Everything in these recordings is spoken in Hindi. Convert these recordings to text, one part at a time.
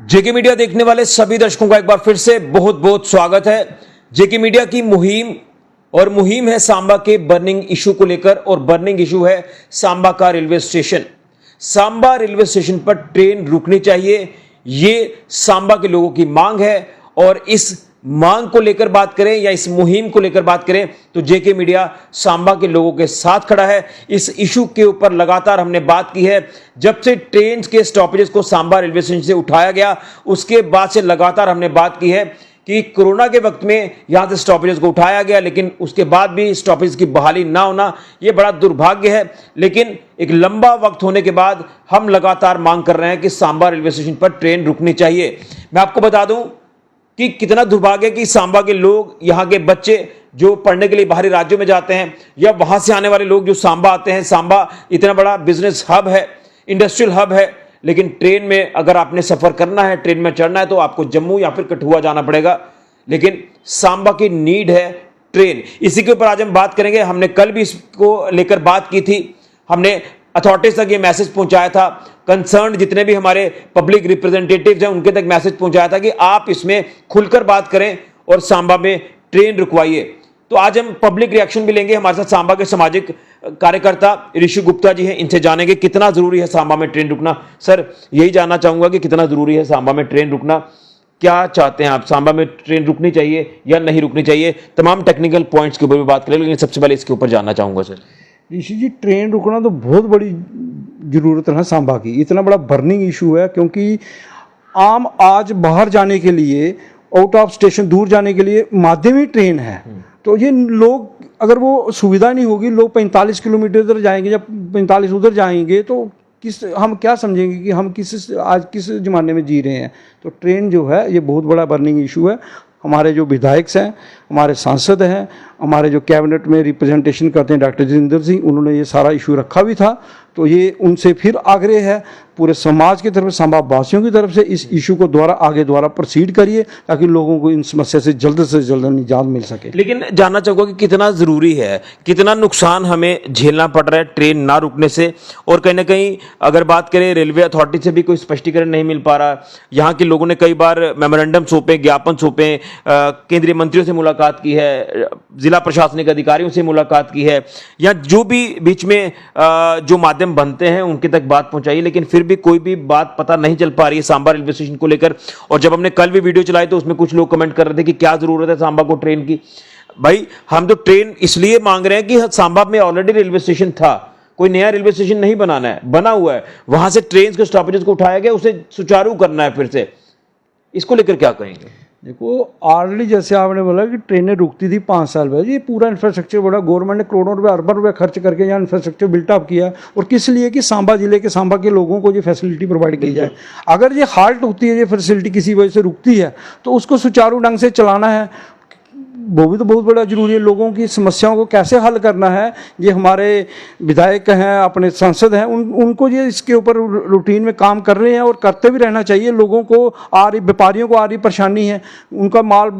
जेके मीडिया देखने वाले सभी दर्शकों का एक बार फिर से बहुत बहुत स्वागत है। जेके मीडिया की मुहिम है सांबा के बर्निंग इशू को लेकर, और बर्निंग इशू है सांबा का railway station. Samba railway station पर ट्रेन रुकनी चाहिए, ये सांबा के लोगों की मांग है। और इस मांग को लेकर बात करें या इस मुहिम को लेकर बात करें तो जेके मीडिया सांबा के लोगों के साथ खड़ा है। इस इशू के ऊपर लगातार हमने बात की है। जब से ट्रेन के स्टॉपेजेस को सांबा रेलवे स्टेशन से उठाया गया, उसके बाद से लगातार हमने बात की है कि कोरोना के वक्त में यहां से स्टॉपेजेस को उठाया गया, लेकिन उसके बाद भी स्टॉपेज की बहाली ना होना यह बड़ा दुर्भाग्य है। लेकिन एक लंबा वक्त होने के बाद हम लगातार मांग कर रहे हैं कि सांबा रेलवे स्टेशन पर ट्रेन रुकनी चाहिए। मैं आपको बता दूं कि कितना दुर्भाग्य है कि सांबा के लोग, यहां के बच्चे जो पढ़ने के लिए बाहरी राज्यों में जाते हैं, या वहां से आने वाले लोग जो सांबा आते हैं, सांबा इतना बड़ा बिजनेस हब है, इंडस्ट्रियल हब है, लेकिन ट्रेन में अगर आपने सफर करना है, ट्रेन में चढ़ना है तो आपको जम्मू या फिर कठुआ जाना पड़ेगा। लेकिन सांबा की नीड है ट्रेन। इसी के ऊपर आज हम बात करेंगे। हमने कल भी इसको लेकर बात की थी, हमने अथॉरिटीज तक ये मैसेज पहुंचाया था, कंसर्न जितने भी हमारे पब्लिक रिप्रेजेंटेटिव्स हैं उनके तक मैसेज पहुंचाया था कि आप इसमें खुलकर बात करें और सांबा में ट्रेन रुकवाइए। तो आज हम पब्लिक रिएक्शन भी लेंगे। हमारे साथ सांबा के सामाजिक कार्यकर्ता ऋषि गुप्ता जी हैं, इनसे जानेंगे कितना जरूरी है सांबा में ट्रेन रुकना। सर, यही जानना चाहूंगा कि कितना जरूरी है सांबा में ट्रेन रुकना, क्या चाहते हैं आप, सांबा में ट्रेन रुकनी चाहिए या नहीं रुकनी चाहिए? तमाम टेक्निकल पॉइंट्स के ऊपर भी बात करें, लेकिन सबसे पहले इसके ऊपर जानना चाहूंगा। सर ऋषि जी, ट्रेन रुकना तो बहुत बड़ी ज़रूरत है सांबा की। इतना बड़ा बर्निंग इशू है क्योंकि आम आज बाहर जाने के लिए, आउट ऑफ स्टेशन दूर जाने के लिए माध्यम ही ट्रेन है। तो ये लोग, अगर वो सुविधा नहीं होगी, लोग 45 किलोमीटर इधर जाएंगे या 45 उधर जाएंगे, तो हम क्या समझेंगे कि हम आज किस ज़माने में जी रहे हैं। तो ट्रेन जो है ये बहुत बड़ा बर्निंग इशू है। हमारे जो विधायक हैं, हमारे सांसद हैं, हमारे जो कैबिनेट में रिप्रेजेंटेशन करते हैं डॉक्टर जितेंद्र सिंह, उन्होंने ये सारा इशू रखा भी था। तो ये उनसे फिर आग्रह है पूरे समाज की तरफ, सांबा वासियों की तरफ से, इस इशू को द्वारा प्रोसीड करिए ताकि लोगों को इन समस्या से जल्द निजात मिल सके। लेकिन जानना चाहूंगा कि कितना जरूरी है, कितना नुकसान हमें झेलना पड़ रहा है ट्रेन ना रुकने से। और कहीं ना कहीं अगर बात करें रेलवे अथॉरिटी से भी कोई स्पष्टीकरण नहीं मिल पा रहा। यहाँ के लोगों ने कई बार मेमोरेंडम सौंपे, ज्ञापन सौंपे, केंद्रीय मंत्रियों से मुलाकात की है, जिला प्रशासनिक अधिकारियों से मुलाकात की है, या जो भी बीच में जो माध्यम बनते हैं उनके तक बात पहुंचाई, लेकिन फिर भी कोई भी बात पता नहीं चल पा रही है सांबा रेलवे स्टेशन को लेकर। और जब हमने कल भी वीडियो चलाई तो उसमें कुछ लोग कमेंट कर रहे थे कि क्या जरूरत है सांबा को ट्रेन की। भाई, हम तो ट्रेन इसलिए मांग रहे हैं कि सांबा में ऑलरेडी रेलवे स्टेशन था, कोई नया रेलवे स्टेशन नहीं बनाना है, बना हुआ है। वहां से ट्रेन के स्टॉपेजेस को उठाया गया, उसे सुचारू करना है फिर से। इसको लेकर क्या कहेंगे? देखो, ऑलरेडी जैसे आपने बोला कि ट्रेनें रुकती थी 5 साल बाद, ये पूरा इंफ्रास्ट्रक्चर बड़ा गवर्नमेंट ने करोड़ों रुपए, अरबों रुपए खर्च करके यहाँ इंफ्रास्ट्रक्चर बिल्टअप किया। और किस लिए? कि सांबा जिले के, सांबा के लोगों को ये फैसिलिटी प्रोवाइड की जाए। अगर ये हाल्ट होती है, ये फैसिलिटी किसी वजह से रुकती है, तो उसको सुचारू ढंग से चलाना है, वो भी तो बहुत बड़ा जरूरी है। लोगों की समस्याओं को कैसे हल करना है, ये हमारे विधायक हैं, अपने सांसद हैं, उनको ये इसके ऊपर रूटीन में काम कर रहे हैं और करते भी रहना चाहिए। लोगों को व्यापारियों को आ रही परेशानी है, उनका माल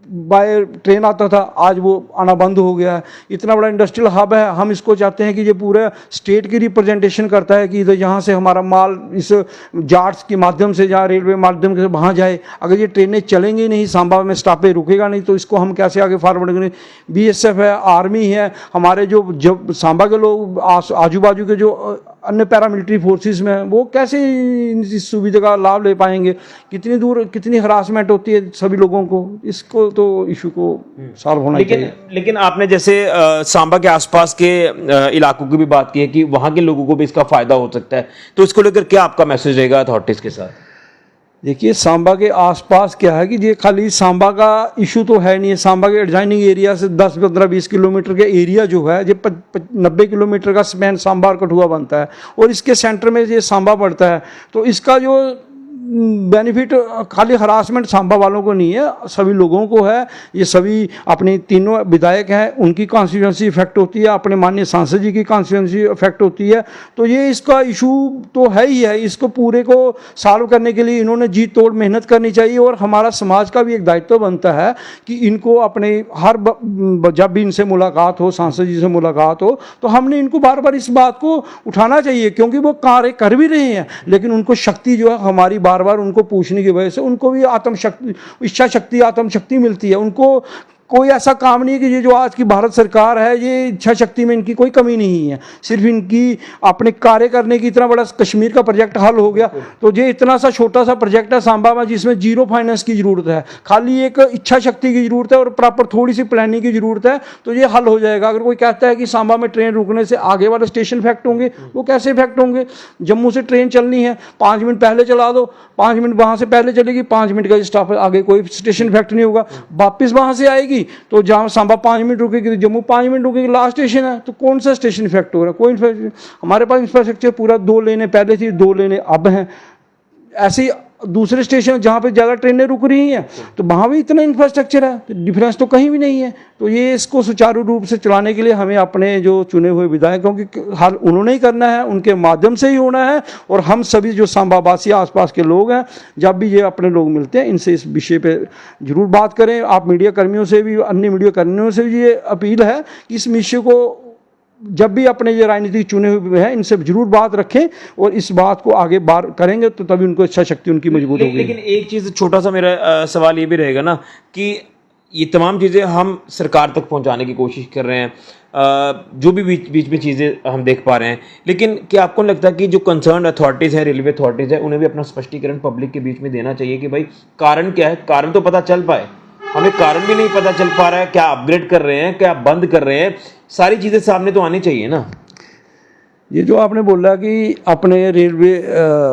बाय ट्रेन आता था, आज वो आना बंद हो गया है। इतना बड़ा इंडस्ट्रियल हब है, हम इसको चाहते हैं कि ये पूरे स्टेट की रिप्रेजेंटेशन करता है कि इधर यहाँ से हमारा माल इस जाट्स के माध्यम से, जहाँ रेलवे माध्यम से वहाँ जाए। अगर ये ट्रेनें चलेंगी नहीं, सांबा में स्टॉपेज रुकेगा नहीं, तो इसको हम कैसे आगे फॉरवर्ड करें? BSF है, आर्मी है, हमारे जब सांबा के लोग, आजू बाजू के जो अन्य पैरामिलिट्री फोर्सेस में हैं, वो कैसे इस सुविधा का लाभ ले पाएंगे? कितनी दूर, कितनी हरासमेंट होती है सभी लोगों को। इसको तो इशू को सॉल्व होना चाहिए। लेकिन आपने जैसे सांबा के आसपास के इलाकों की भी बात की है कि वहां के लोगों को भी इसका फायदा हो सकता है, तो इसको लेकर क्या आपका मैसेज रहेगा अथॉरिटीज के साथ? देखिए, सांबा के आसपास क्या है कि ये खाली सांबा का इशू तो है नहीं है। सांबा के एडजाइनिंग एरिया से 10, 15, 20 किलोमीटर के एरिया जो है, ये 90 किलोमीटर का स्पैन सांबा और कठुआ बनता है, और इसके सेंटर में ये सांबा पड़ता है। तो इसका जो बेनिफिट खाली हरासमेंट सांबा वालों को नहीं है, सभी लोगों को है। ये सभी अपने तीनों विधायक हैं, उनकी कॉन्स्टिट्यूंसी इफेक्ट होती है, अपने माननीय सांसद जी की कॉन्स्टिट्यूंसी इफेक्ट होती है। तो ये इसका इशू तो है ही है, इसको पूरे को सॉल्व करने के लिए इन्होंने जी तोड़ मेहनत करनी चाहिए। और हमारा समाज का भी एक दायित्व बनता है कि इनको अपने जब भी इनसे मुलाकात हो, सांसद जी से मुलाकात हो, तो हमने इनको बार बार इस बात को उठाना चाहिए, क्योंकि वो कार्य कर भी रहे हैं, लेकिन उनको शक्ति जो है हमारी बार बार बार उनको पूछने की वजह से उनको भी आत्म शक्ति मिलती है। उनको कोई ऐसा काम नहीं है कि ये जो आज की भारत सरकार है, ये इच्छा शक्ति में इनकी कोई कमी नहीं है, सिर्फ इनकी अपने कार्य करने की। इतना बड़ा कश्मीर का प्रोजेक्ट हल हो गया, तो ये इतना सा छोटा सा प्रोजेक्ट है सांबा में, जिसमें जीरो फाइनेंस की ज़रूरत है, खाली एक इच्छा शक्ति की ज़रूरत है और प्रॉपर थोड़ी सी प्लानिंग की ज़रूरत है, तो ये हल हो जाएगा। अगर कोई कहता है कि सांबा में ट्रेन रुकने से आगे वाले स्टेशन इफेक्ट होंगे, वो कैसे इफेक्ट होंगे? जम्मू से ट्रेन चलनी है, 5 मिनट पहले चला दो, 5 मिनट वहाँ से पहले चलेगी, 5 मिनट का स्टॉप, आगे कोई स्टेशन इफेक्ट नहीं होगा। वापस वहाँ से आएगी तो जहाँ सांबा 5 मिनट रुकेगी तो जम्मू 5 मिनट रुकेगी, लास्ट स्टेशन है, तो कौन सा स्टेशन इफेक्ट हो रहा है? कोई इफेक्ट। हमारे पास इंफ्रास्ट्रक्चर पूरा 2 लेने पहले थी, 2 लेने अब हैं। ऐसे ही दूसरे स्टेशन जहाँ पे ज़्यादा ट्रेनें रुक रही हैं तो वहाँ भी इतना इंफ्रास्ट्रक्चर है, तो डिफरेंस तो कहीं भी नहीं है। तो ये इसको सुचारू रूप से चलाने के लिए हमें अपने जो चुने हुए विधायकों की हल उन्होंने ही करना है, उनके माध्यम से ही होना है। और हम सभी जो सांबावासी आसपास के लोग हैं, जब भी ये अपने लोग मिलते हैं, इनसे इस विषय पे जरूर बात करें। आप मीडिया कर्मियों से भी, अन्य मीडिया कर्मियों से भी ये अपील है कि इस विषय को जब भी अपने ये राजनीतिक चुने हुए हैं, इनसे जरूर बात रखें और इस बात को आगे बार करेंगे तो तभी उनको इच्छा शक्ति उनकी मजबूत होगी। लेकिन एक चीज़, छोटा सा मेरा सवाल ये भी रहेगा ना कि ये तमाम चीज़ें हम सरकार तक पहुंचाने की कोशिश कर रहे हैं, जो भी बीच में चीज़ें हम देख पा रहे हैं, लेकिन क्या आपको नहीं लगता कि जो कंसर्न अथॉरिटीज़ हैं, रेलवे अथॉरिटीज़ हैं, उन्हें भी अपना स्पष्टीकरण पब्लिक के बीच में देना चाहिए कि भाई कारण क्या है? कारण तो पता चल पाए, हमें कारण भी नहीं पता चल पा रहा है। क्या अपग्रेड कर रहे हैं, क्या बंद कर रहे हैं, सारी चीज़ें सामने तो आनी चाहिए ना। ये जो आपने बोला कि अपने रेलवे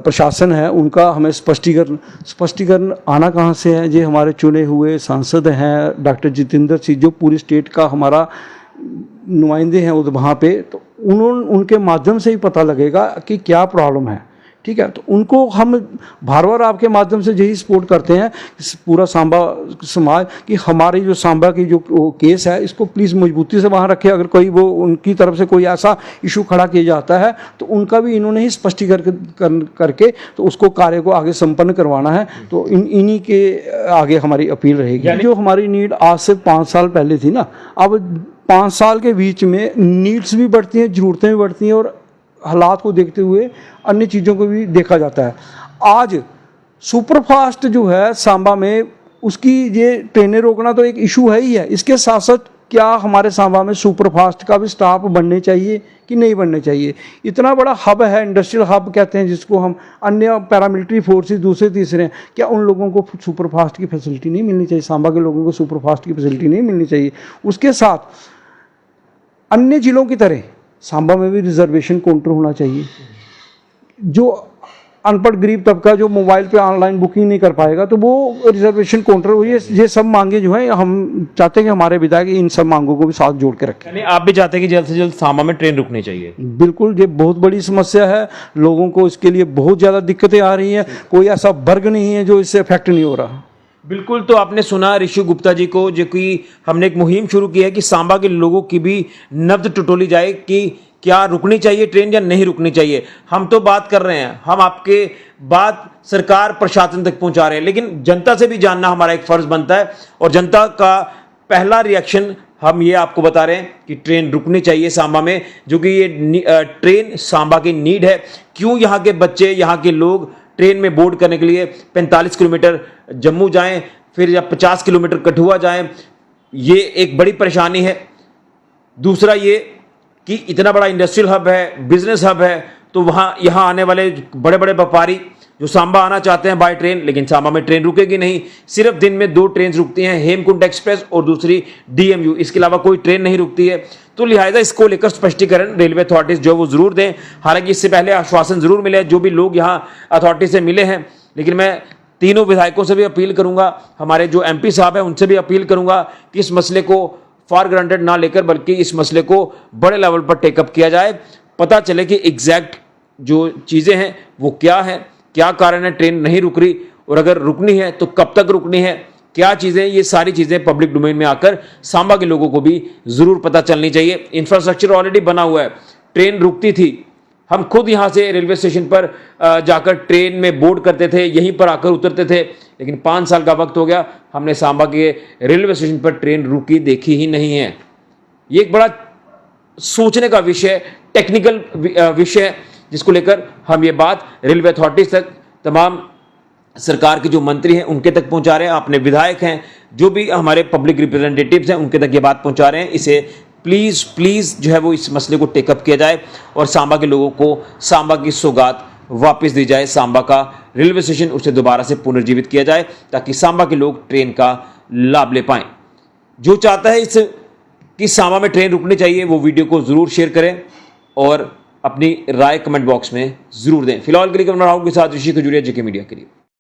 प्रशासन है उनका हमें स्पष्टीकरण आना कहाँ से है? ये हमारे चुने हुए सांसद हैं डॉक्टर जितेंद्र सिंह, जो पूरी स्टेट का हमारा नुमाइंदे हैं वहाँ पे, तो उनके माध्यम से ही पता लगेगा कि क्या प्रॉब्लम है। ठीक है, तो उनको हम बार बार आपके माध्यम से यही सपोर्ट करते हैं पूरा सांबा समाज कि हमारी जो सांबा की जो केस है इसको प्लीज़ मजबूती से वहाँ रखें। अगर कोई वो उनकी तरफ से कोई ऐसा इशू खड़ा किया जाता है तो उनका भी इन्होंने ही स्पष्टीकरण करके तो उसको कार्य को आगे संपन्न करवाना है। तो इन्हीं के आगे हमारी अपील रहेगी। जो हमारी नीड आज से 5 साल पहले थी ना, अब 5 साल के बीच में नीड्स भी बढ़ती हैं, ज़रूरतें भी बढ़ती हैं और हालात को देखते हुए अन्य चीज़ों को भी देखा जाता है। आज सुपरफास्ट जो है सांबा में, उसकी ये ट्रेनें रोकना तो एक इशू है ही है। इसके साथ साथ क्या हमारे सांबा में सुपरफास्ट का भी स्टाफ बनने चाहिए कि नहीं बनने चाहिए? इतना बड़ा हब है, इंडस्ट्रियल हब कहते हैं जिसको हम, अन्य पैरामिलिट्री फोर्सेस दूसरे तीसरे, क्या उन लोगों को सुपरफास्ट की फैसिलिटी नहीं मिलनी चाहिए? सांबा के लोगों को सुपरफास्ट की फैसिलिटी नहीं मिलनी चाहिए? उसके साथ अन्य जिलों की तरह सांबा में भी रिजर्वेशन काउंटर होना चाहिए। जो अनपढ़ गरीब तबका जो मोबाइल पे ऑनलाइन बुकिंग नहीं कर पाएगा तो वो रिजर्वेशन काउंटर हो। ये सब मांगे जो हैं, हम चाहते हैं कि हमारे विधायक इन सब मांगों को भी साथ जोड़ के रखें। यानी आप भी चाहते हैं कि जल्द से जल्द सांबा में ट्रेन रुकनी चाहिए? बिल्कुल, ये बहुत बड़ी समस्या है, लोगों को इसके लिए बहुत ज़्यादा दिक्कतें आ रही हैं। कोई ऐसा वर्ग नहीं है जो इससे इफेक्ट नहीं हो रहा। बिल्कुल। तो आपने सुना ऋषि गुप्ता जी को, जो कि हमने एक मुहिम शुरू की है कि सांबा के लोगों की भी नब्ज टटोली जाए कि क्या रुकनी चाहिए ट्रेन या नहीं रुकनी चाहिए। हम तो बात कर रहे हैं, हम आपके बात सरकार प्रशासन तक पहुंचा रहे हैं, लेकिन जनता से भी जानना हमारा एक फर्ज बनता है। और जनता का पहला रिएक्शन हम ये आपको बता रहे हैं कि ट्रेन रुकनी चाहिए सांबा में, जो कि ये ट्रेन सांबा की नीड है। क्यों यहाँ के बच्चे, यहाँ के लोग ट्रेन में बोर्ड करने के लिए 45 किलोमीटर जम्मू जाएं, फिर या 50 किलोमीटर कठुआ जाएं, ये एक बड़ी परेशानी है। दूसरा ये कि इतना बड़ा इंडस्ट्रियल हब है, बिजनेस हब है, तो वहाँ यहाँ आने वाले बड़े बड़े व्यापारी जो सांबा आना चाहते हैं बाय ट्रेन, लेकिन सांबा में ट्रेन रुकेगी नहीं। सिर्फ दिन में 2 ट्रेन रुकती हैं, हेमकुंड एक्सप्रेस और दूसरी DMU, इसके अलावा कोई ट्रेन नहीं रुकती है। तो लिहाजा इसको लेकर स्पष्टीकरण रेलवे अथॉरिटीज जो वो जरूर दें। हालांकि इससे पहले आश्वासन जरूर मिले जो भी लोग यहाँ अथॉरिटी से मिले हैं, लेकिन मैं तीनों विधायकों से भी अपील करूंगा, हमारे जो MP साहब हैं उनसे भी अपील करूंगा कि इस मसले को फॉर ग्रांटेड ना लेकर बल्कि इस मसले को बड़े लेवल पर टेकअप किया जाए, पता चले कि एग्जैक्ट जो चीज़ें हैं वो क्या है, क्या कारण है ट्रेन नहीं रुक रही, और अगर रुकनी है तो कब तक रुकनी है, क्या चीज़ें, ये सारी चीज़ें पब्लिक डोमेन में आकर सांबा के लोगों को भी ज़रूर पता चलनी चाहिए। इंफ्रास्ट्रक्चर ऑलरेडी बना हुआ है, ट्रेन रुकती थी, हम खुद यहाँ से रेलवे स्टेशन पर जाकर ट्रेन में बोर्ड करते थे, यहीं पर आकर उतरते थे, लेकिन 5 साल का वक्त हो गया, हमने सांबा के रेलवे स्टेशन पर ट्रेन रुकी देखी ही नहीं है। ये एक बड़ा सोचने का विषय, टेक्निकल विषय, जिसको लेकर हम ये बात रेलवे अथॉरिटीज तक, तमाम सरकार के जो मंत्री हैं उनके तक पहुंचा रहे हैं, अपने विधायक हैं, जो भी हमारे पब्लिक रिप्रेजेंटेटिव्स हैं उनके तक ये बात पहुंचा रहे हैं। इसे प्लीज़ जो है वो इस मसले को टेकअप किया जाए और सांबा के लोगों को सांबा की सौगात वापस दी जाए। सांबा का रेलवे स्टेशन उसे दोबारा से पुनर्जीवित किया जाए ताकि सांबा के लोग ट्रेन का लाभ ले पाएं। जो चाहता है इस कि सांबा में ट्रेन रुकनी चाहिए वो वीडियो को ज़रूर शेयर करें और अपनी राय कमेंट बॉक्स में ज़रूर दें। फिलहाल के लिए कैमरा राहुल के साथ ऋषि खजूरिया, जेके मीडिया के लिए।